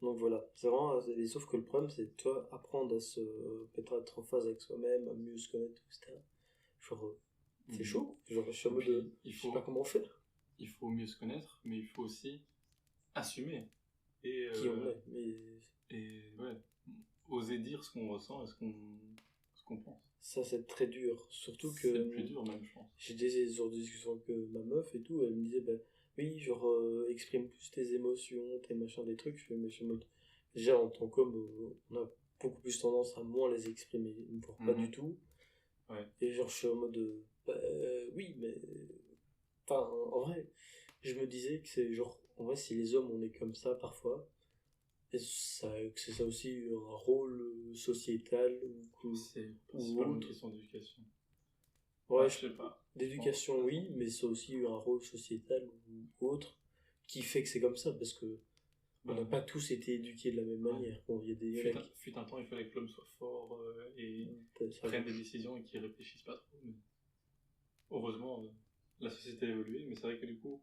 Donc voilà, c'est vraiment, sauf que le problème, c'est toi apprendre à être en phase avec soi-même, à mieux se connaître, etc. Genre, c'est chaud. Genre, je suis en mode, je sais pas comment faire. Il faut mieux se connaître, mais il faut aussi assumer. Et, qui on est. Et ouais, oser dire ce qu'on ressent et ce qu'on pense. Ça, c'est très dur. Surtout que. C'est le plus dur, même, je pense. J'ai des genres de discussions avec ma meuf et tout, elle me disait, oui, genre, exprime plus tes émotions, tes machins, des trucs. Je fais, mais je me... Déjà, en tant qu'homme, on a beaucoup plus tendance à moins les exprimer, voire pas du tout. Ouais. Et genre, je suis en mode, oui, mais. Enfin, en vrai, je me disais que c'est genre, en vrai, si les hommes, on est comme ça parfois, que c'est ça aussi un rôle sociétal c'est pas une question d'éducation. Ouais, je sais pas. D'éducation, oui, mais c'est aussi un rôle sociétal ou autre qui fait que c'est comme ça, parce que on n'a pas tous été éduqués de la même manière. Bon, fut un temps, il fallait que l'homme soit fort et prenne des décisions et qu'il réfléchisse pas trop. Mais heureusement, la société a évolué, mais c'est vrai que du coup,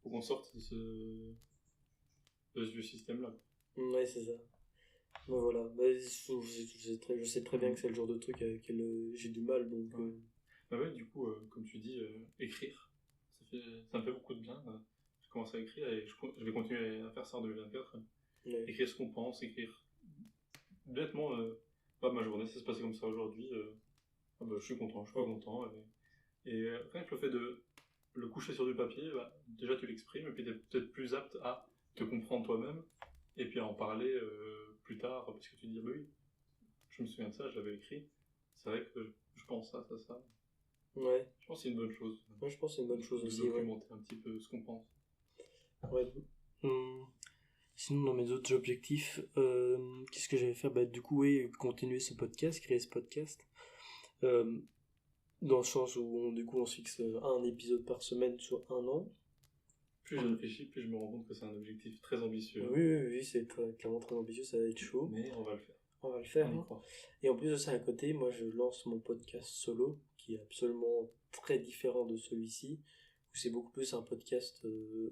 faut qu'on sorte de ce vieux système-là. Ouais, c'est ça. Ben voilà, je sais très bien que c'est le genre de truc avec lequel j'ai du mal, donc... Ouais. Bah ouais, du coup, comme tu dis, écrire, ça me fait beaucoup de bien. Je commence à écrire et je vais continuer à faire ça en 2024. ouais. Écrire ce qu'on pense, écrire bêtement, ma journée, ça se passait comme ça aujourd'hui. Ah bah, je suis content, je suis pas content. Et rien que le fait de le coucher sur du papier, bah, déjà tu l'exprimes et puis tu es peut-être plus apte à te comprendre toi-même et puis à en parler plus tard parce que tu te dis, bah oui, je me souviens de ça, je l'avais écrit. C'est vrai que je pense ça. Ouais. Je pense que c'est une bonne chose. Ouais, je pense que c'est une bonne chose De aussi, ouais. documenter un petit peu ce qu'on pense. Ouais. Sinon, dans mes autres objectifs, qu'est-ce que j'allais faire? Bah, du coup, oui, continuer ce podcast, créer ce podcast. Euh, Dans le sens où du coup, on se fixe un épisode par semaine sur un an. Plus je réfléchis, plus je me rends compte que c'est un objectif très ambitieux. Oui, c'est clairement très ambitieux, ça va être chaud. Mais on va le faire. On va le faire. On y Hein. croit. Et en plus de ça, à côté, moi, je lance mon podcast solo, qui est absolument très différent de celui-ci, où c'est beaucoup plus un podcast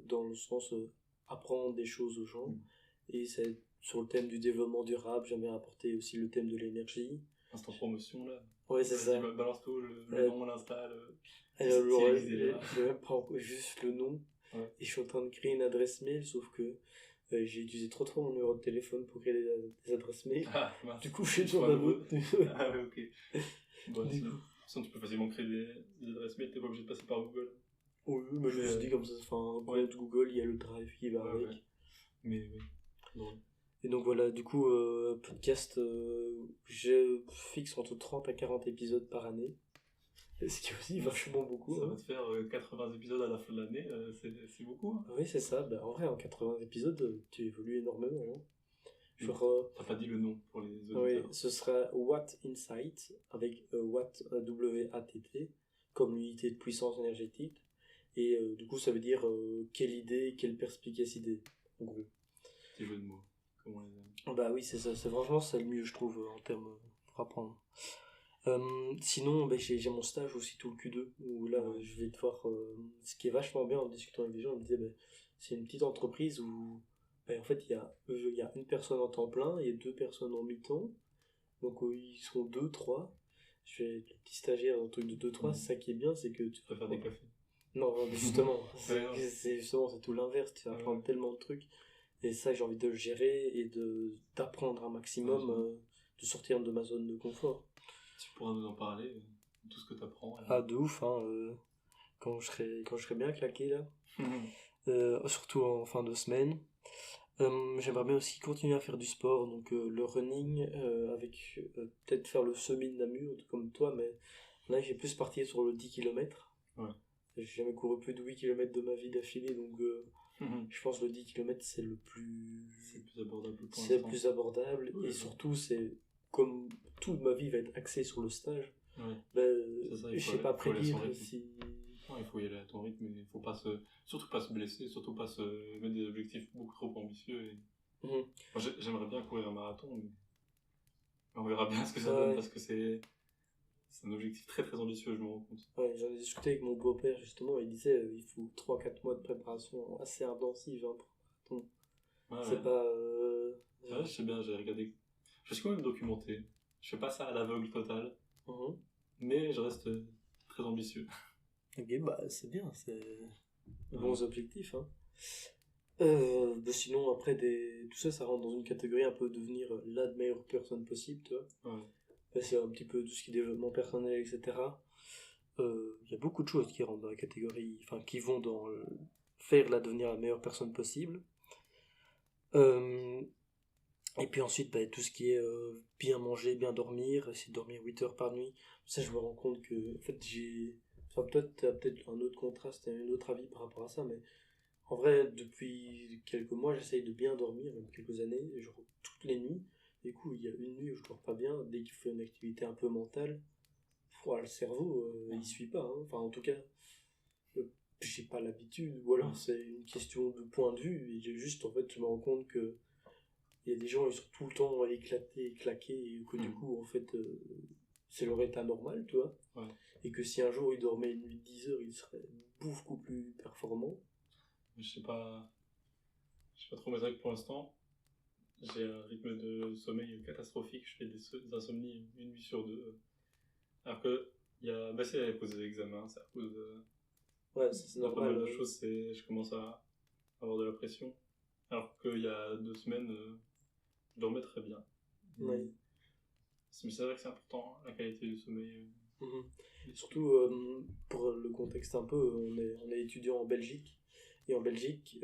dans le sens apprendre des choses aux gens. Et c'est sur le thème du développement durable, j'aimerais apporter aussi le thème de l'énergie. Instant promotion là. Ouais, c'est ça. Balance tout, le nom, l'insta, Alors, je vais même prendre juste le nom. Ouais. Et je suis en train de créer une adresse mail, sauf que j'ai utilisé trop mon numéro de téléphone pour créer des adresses mail. Ah, mince. Du coup, j'ai besoin d'un autre. Ah ouais, ok. Bon, Du coup. Sinon, tu peux facilement créer des adresses mail, t'es pas obligé de passer par Google. Oui, mais je me suis dit comme ça, enfin, un compte Google, il y a le Drive qui va avec. Ouais. Mais oui, drôle. Et donc voilà, du coup, podcast, je fixe entre 30 à 40 épisodes par année. Ce qui est aussi vachement beaucoup. Ça va te faire 80 épisodes à la fin de l'année, c'est beaucoup. Hein. Oui, c'est ça. Ben, en vrai, en 80 épisodes, tu évolues énormément. Hein. Genre, t'as pas dit le nom pour les auditeurs. Oui, ce sera Watt Insight, avec Watt, W-A-T-T, comme l'unité de puissance énergétique. Et du coup, ça veut dire quelle idée, quelle perspicace idée, en gros. Petit jeu de mots, comme on les aime. Bah oui, c'est ça. C'est franchement ça le mieux, je trouve, en termes pour apprendre. Sinon, j'ai mon stage aussi tout le Q2, où là, je vais devoir... ce qui est vachement bien en discutant avec des gens, on me disait, c'est une petite entreprise où, en fait, il y a une personne en temps plein et deux personnes en mi-temps. Donc, ils sont 2-3. Je vais être le petit stagiaire dans le truc de 2-3. C'est ça qui est bien, c'est que tu peux faire des cafés. Non, mais justement, c'est tout l'inverse. Tu vas apprendre tellement de trucs. Et ça, j'ai envie de le gérer et d'apprendre un maximum, de sortir de ma zone de confort. Tu pourras nous en parler, tout ce que tu apprends. Ah, de ouf, hein, quand je serai bien claqué là. Surtout en fin de semaine. J'aimerais bien aussi continuer à faire du sport, donc le running, avec peut-être faire le semi de Namur, comme toi, mais là j'ai plus parti sur le 10 km. Ouais. J'ai jamais couru plus de 8 km de ma vie d'affilée, donc je pense que le 10 km c'est le plus abordable. C'est le plus abordable, et surtout c'est comme toute ma vie va être axée sur le stage. Je sais pas prédire si... Non, il faut y aller à ton rythme, mais il faut surtout pas se blesser, surtout pas se mettre des objectifs beaucoup trop ambitieux. Moi, j'aimerais bien courir un marathon, mais on verra bien ce que ça donne, parce que c'est un objectif très très ambitieux, je me rends compte. Ouais, j'en ai discuté avec mon beau-père justement, il disait il faut 3-4 mois de préparation assez intensive pour un marathon. C'est pas... je sais bien, j'ai regardé. Je suis quand même documenté. Je fais pas ça à l'aveugle total, mais je reste très ambitieux. Ok, bah c'est bien, c'est de bons objectifs. Hein. Sinon, après, tout ça, ça rentre dans une catégorie un peu devenir la meilleure personne possible, tu vois. C'est un petit peu tout ce qui est développement personnel, etc. Il y a beaucoup de choses qui rentrent dans la catégorie, enfin, qui vont dans devenir la meilleure personne possible. Et puis ensuite, tout ce qui est bien manger, bien dormir, essayer de dormir 8 heures par nuit. Ça, je me rends compte que, en fait, t'as peut-être un autre contraste, un autre avis par rapport à ça, mais en vrai, depuis quelques mois, j'essaye de bien dormir, même quelques années, genre toutes les nuits. Du coup, il y a une nuit où je dors pas bien, dès qu'il faut une activité un peu mentale, le cerveau, il suit pas. Hein. Enfin, en tout cas, j'ai pas l'habitude, ou alors c'est une question de point de vue, et en fait, je me rends compte que il y a des gens, ils sont tout le temps éclatés, claqués, et que du coup, en fait, c'est leur état normal, tu vois. Et que si un jour ils dormaient une nuit de 10 heures, ils seraient beaucoup plus performants. Je sais pas trop mes règles pour l'instant. j'ai un rythme de sommeil catastrophique. Je fais des insomnies une nuit sur deux. Alors que c'est à cause des examens, c'est à cause Ouais, ça, c'est de pas mal normal. de choses. Je commence à avoir de la pression. Alors qu'il y a 2 semaines, je dormais très bien. Ouais. Mais c'est vrai que c'est important, la qualité du sommeil. Mhm. Surtout pour le contexte un peu, on est étudiant en Belgique. Et en Belgique,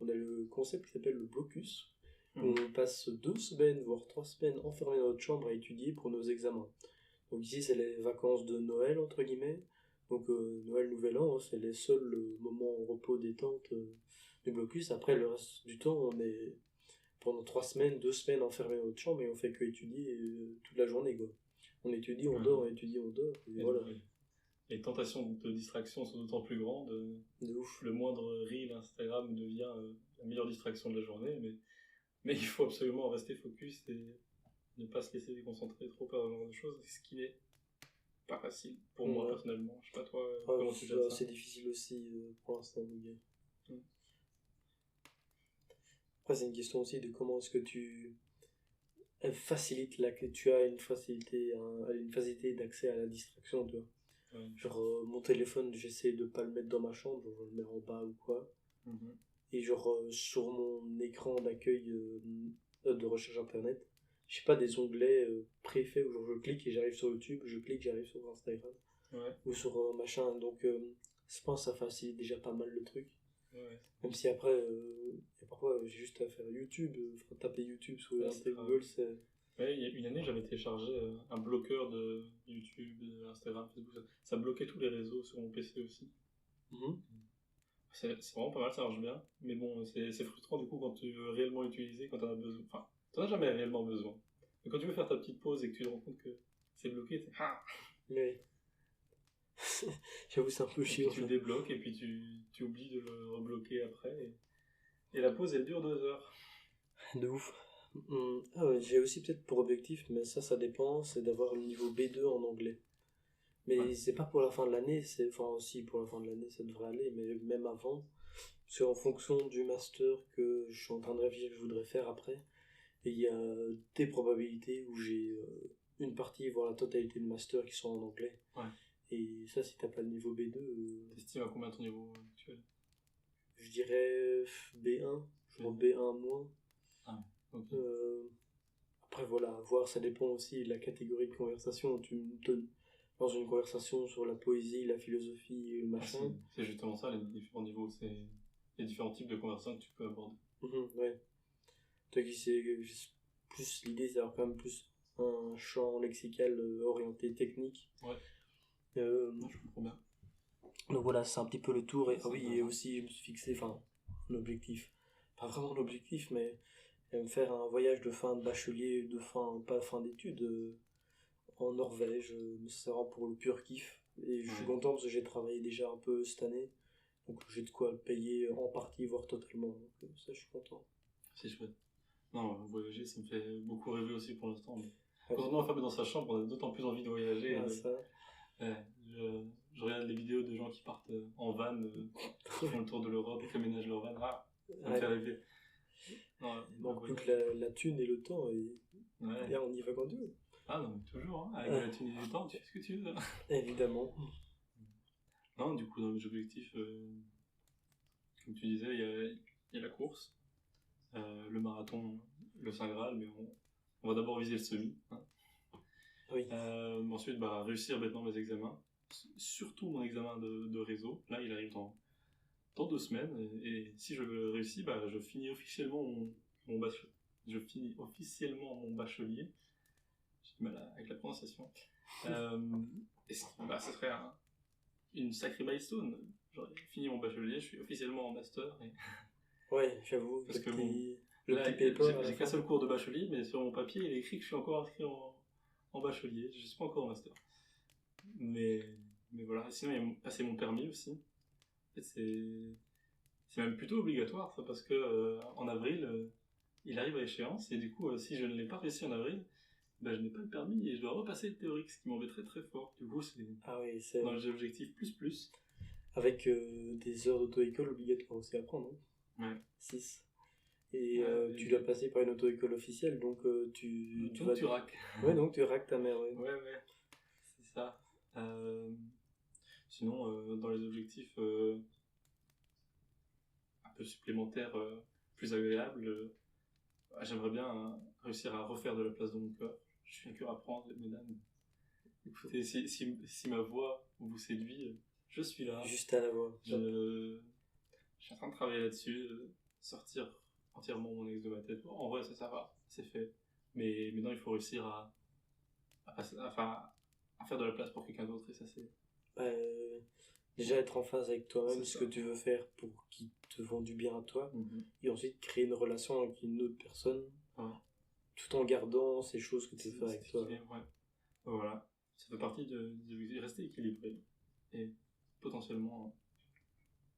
on a le concept qui s'appelle le blocus. Où on passe 2 semaines, voire 3 semaines enfermés dans notre chambre à étudier pour nos examens. Donc ici, c'est les vacances de Noël, entre guillemets. Donc Noël, Nouvel An, hein, c'est les seuls moments en repos détente du blocus. Après, le reste du temps, on est pendant 3 semaines, 2 semaines enfermés dans notre chambre et on fait que étudier toute la journée, quoi. On étudie, on dort, on étudie, on dort. Et voilà. Les tentations de distraction sont d'autant plus grandes. De ouf. Le moindre reel Instagram devient la meilleure distraction de la journée, mais il faut absolument rester focus et ne pas se laisser déconcentrer trop par ce genre de choses, ce qui n'est pas facile pour moi personnellement. Je sais pas toi, comment tu gères ça. C'est difficile aussi pour l'instant, les gars. Mm. Après, c'est une question aussi de comment est-ce que tu facilites que tu as une facilité d'accès à la distraction, tu vois. Ouais. Genre, mon téléphone, j'essaie de pas le mettre dans ma chambre, je le mets en bas ou quoi. Mm-hmm. Et genre, sur mon écran d'accueil de recherche internet, j'ai pas des onglets préfaits où genre, je clique et j'arrive sur YouTube, je clique, j'arrive sur Instagram. Ouais. Ou sur machin. Donc, je pense que ça facilite déjà pas mal le truc. Ouais. Même si après, parfois j'ai juste à faire YouTube, taper YouTube sur Google, c'est. Ouais, il y a une année, j'avais téléchargé un bloqueur de YouTube, Instagram, Facebook. Ça bloquait tous les réseaux sur mon PC aussi. Mm-hmm. C'est vraiment pas mal, ça marche bien. Mais bon, c'est frustrant du coup quand tu veux réellement l'utiliser, quand t'en as besoin. Enfin, t'en as jamais réellement besoin. Mais quand tu veux faire ta petite pause et que tu te rends compte que c'est bloqué, t'es. Ah. Oui. J'avoue, c'est un peu chiant. Tu le débloques et puis tu oublies de le rebloquer après. Et la pause, elle dure 2 heures. De ouf. Ah ouais, j'ai aussi peut-être pour objectif, mais ça dépend, c'est d'avoir le niveau B2 en anglais. Mais c'est pas pour la fin de l'année, enfin aussi pour la fin de l'année ça devrait aller, mais même avant. C'est en fonction du master que je suis en train de réfléchir que je voudrais faire après. Et il y a des probabilités où j'ai une partie, voire la totalité de master qui sont en anglais. Ouais. Et ça, si t'as pas le niveau B2... T'estimes à combien ton niveau actuel? Je dirais B1, je crois B1 moins. Ah, ok. Après voilà, à voir, ça dépend aussi de la catégorie de conversation. Tu me donnes dans une conversation sur la poésie, la philosophie et le machin. C'est justement ça, les différents niveaux, c'est les différents types de conversations que tu peux aborder. Ouais. Toi qui c'est plus l'idée, c'est d'avoir quand même plus un champ lexical orienté technique. Ouais. Je comprends bien. Donc voilà, c'est un petit peu le tour. Et et aussi, je me suis fixé, un objectif. Pas vraiment un objectif, mais me faire un voyage de fin de bachelier, pas fin d'études, en Norvège. C'est vraiment pour le pur kiff. Et je suis content parce que j'ai travaillé déjà un peu cette année. Donc j'ai de quoi le payer en partie, voire totalement. Donc ça, je suis content. C'est chouette. Non, voyager, ça me fait beaucoup rêver aussi pour l'instant. Mais quand on est enfermé dans sa chambre, on a d'autant plus envie de voyager. Je regarde les vidéos de gens qui partent en van, qui font le tour de l'Europe et qui aménagent leur van. Ah, ça me fait rêver. Non, il manque plus que la thune et le temps. Et on y va quand tu veux. Ah non, mais toujours, hein, avec la thune et le temps, tu fais ce que tu veux. Évidemment. Non, du coup, dans mes objectifs, comme tu disais, il y a la course, le marathon, le Saint Graal, mais on va d'abord viser le semi. Hein. Oui. Ensuite, réussir maintenant mes examens, surtout mon examen de réseau. Là, il arrive dans 2 semaines, et si je le réussis, je finis officiellement mon bachelier. Je finis officiellement mon bachelier. J'ai du mal avec la prononciation. Et ça serait une sacrée milestone. J'aurais fini mon bachelier, je suis officiellement en master. Ouais, j'avoue. Parce que j'ai qu'un seul cours de bachelier, mais sur mon papier, il est écrit que je suis encore inscrit en bachelier. Je ne suis pas encore en master. Mais voilà. Sinon, il y a passer mon permis aussi. En fait, c'est même plutôt obligatoire, ça, parce que en avril, il arrive à échéance. Et du coup, si je ne l'ai pas réussi en avril, je n'ai pas le permis et je dois repasser le théorique, ce qui m'embêterait très fort. Du coup, c'est dans les objectifs plus. Avec des heures d'auto-école obligatoires aussi à prendre, non ? Ouais. 6. Et tu dois passer par une auto-école officielle, donc tu Donc tu raques. Ouais, donc tu raques ta mère, ouais. Ouais, c'est ça. Sinon, dans les objectifs un peu supplémentaires, plus agréables, j'aimerais bien réussir à refaire de la place dans mon cœur. Je suis un cœur à prendre, mesdames. Écoutez, si ma voix vous séduit, je suis là. Juste à la voix. Je suis en train de travailler là-dessus, sortir entièrement mon ex de ma tête. Bon, en vrai, ça va, c'est fait. Mais maintenant, il faut réussir à faire de la place pour quelqu'un d'autre, et ça, c'est... Déjà être en phase avec toi-même, C'est ce ça. que tu veux faire pour qu'il te vend du bien à toi, Mhm. et ensuite créer une relation avec une autre personne, Ouais. tout en gardant ces choses que tu veux faire avec toi. Ouais. Voilà. Ça fait partie de rester équilibré et potentiellement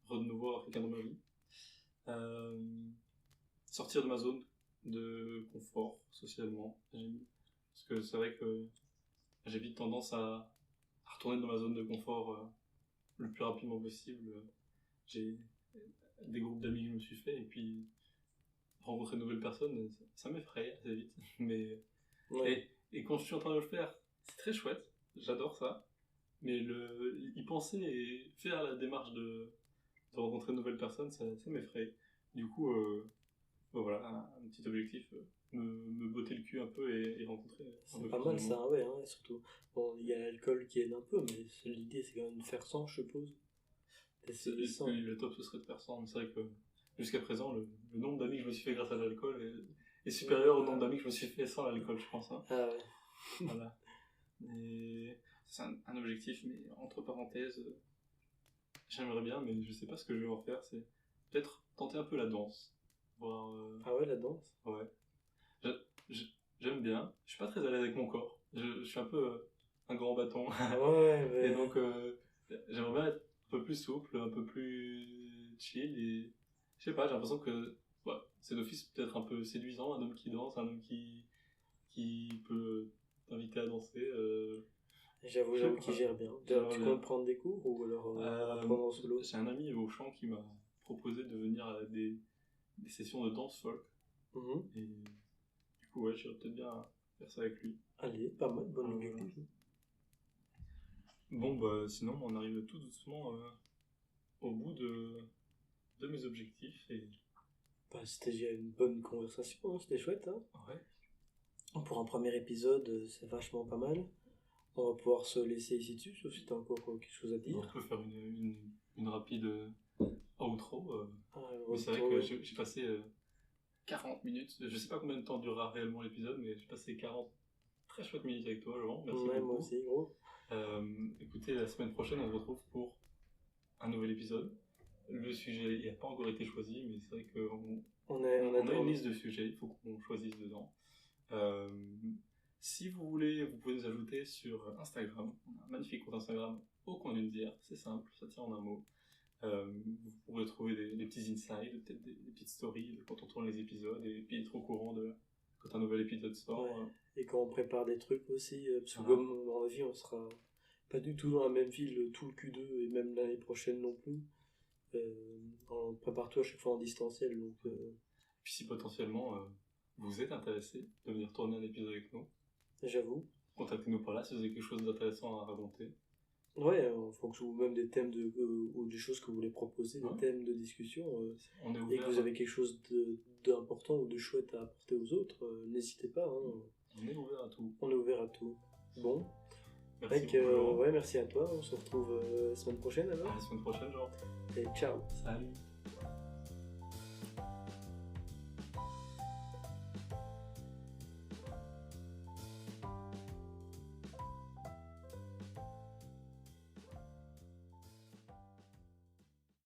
renouveau avec quelqu'un dans ma vie. Sortir de ma zone de confort socialement. Parce que c'est vrai que j'ai vite tendance à retourner dans ma zone de confort le plus rapidement possible. J'ai des groupes d'amis que je me suis fait, et puis rencontrer de nouvelles personnes, ça m'effraie assez vite. Mais Ouais. et quand je suis en train de le faire, c'est très chouette, j'adore ça. Mais y penser et faire la démarche de rencontrer de nouvelles personnes, ça m'effraie. Du coup, voilà, un petit objectif, me botter le cul un peu et rencontrer un C'est peu pas plus mal de ça, monde. ouais, hein, et surtout, bon, il y a l'alcool qui aide un peu, mais l'idée c'est quand même de faire sans, je suppose. D'essayer sans. Le top, ce serait de faire ça. Mais c'est vrai que jusqu'à présent, le nombre d'amis que je me suis fait grâce à l'alcool est supérieur au nombre d'amis que je me suis fait sans l'alcool, je pense. Hein. Ah ouais. Voilà. Et c'est un objectif, mais entre parenthèses, j'aimerais bien, mais je sais pas ce que je vais en faire. C'est peut-être tenter un peu la danse. Voir, Ah ouais, la danse. ouais. Je- je- J'aime bien. Je suis pas très à l'aise avec mon corps. Je suis un peu un grand bâton. Ouais, mais... Et donc, j'aimerais bien être un peu plus souple, un peu plus chill. Et je sais pas, j'ai l'impression que c'est d'office peut-être un peu séduisant, un homme qui danse, un homme qui peut t'inviter à danser. J'avoue Je sais qu'il pas. gère bien. J'aimerais Tu bien. comptes prendre des cours ou alors apprendre en solo? J'ai un ami au chant qui m'a proposé de venir à des sessions de danse folk. Mhm. Et du coup, ouais, j'irais peut-être bien faire ça avec lui. Allez, pas mal, bonne objectif. Bon, bah, sinon, on arrive tout doucement au bout de mes objectifs. Et Bah, c'était déjà une bonne conversation, hein, c'était chouette. Hein. ouais, Pour un premier épisode, c'est vachement pas mal. On va pouvoir se laisser ici dessus, sauf si t'as encore quelque chose à on dire. peut faire une rapide outro. Ah, Mais c'est vrai que j'ai passé 40 minutes. Je sais pas combien de temps durera réellement l'épisode, mais j'ai passé 40 très chouettes minutes avec toi, Laurent. Merci ouais, beaucoup. moi aussi, gros. Écoutez, la semaine prochaine, on se retrouve pour un nouvel épisode. Le sujet, il n'a pas encore été choisi, mais c'est vrai qu'on a une liste de sujets, il faut qu'on choisisse dedans. Si vous voulez, vous pouvez nous ajouter sur Instagram. On a un magnifique compte Instagram au coin d'une bière, c'est simple, ça tient en un mot. Vous pourrez trouver des petits insides, peut-être des petites stories quand on tourne les épisodes, et puis être au courant de quand un nouvel épisode sort. Ouais. Et quand on prépare des trucs aussi, parce que Voilà. comme à mon avis on sera pas du tout dans la même ville tout le Q2 et même l'année prochaine non plus, on prépare tout à chaque fois en distanciel. Donc, Puis si potentiellement vous êtes intéressé de venir tourner un épisode avec nous, j'avoue. contactez-nous par là si vous avez quelque chose d'intéressant à raconter. Ouais, en fonction même des thèmes ou des choses que vous voulez proposer, des Ouais. thèmes de discussion, On est et ouvert, que vous avez quelque chose d'important ou de chouette à apporter aux autres, n'hésitez pas. Hein. on est ouvert à tout. On est ouvert à tout. Bon, Merci mec, beaucoup, Laurent. ouais, merci à toi. On se retrouve la semaine prochaine alors. À la semaine prochaine, genre. Et ciao. Salut.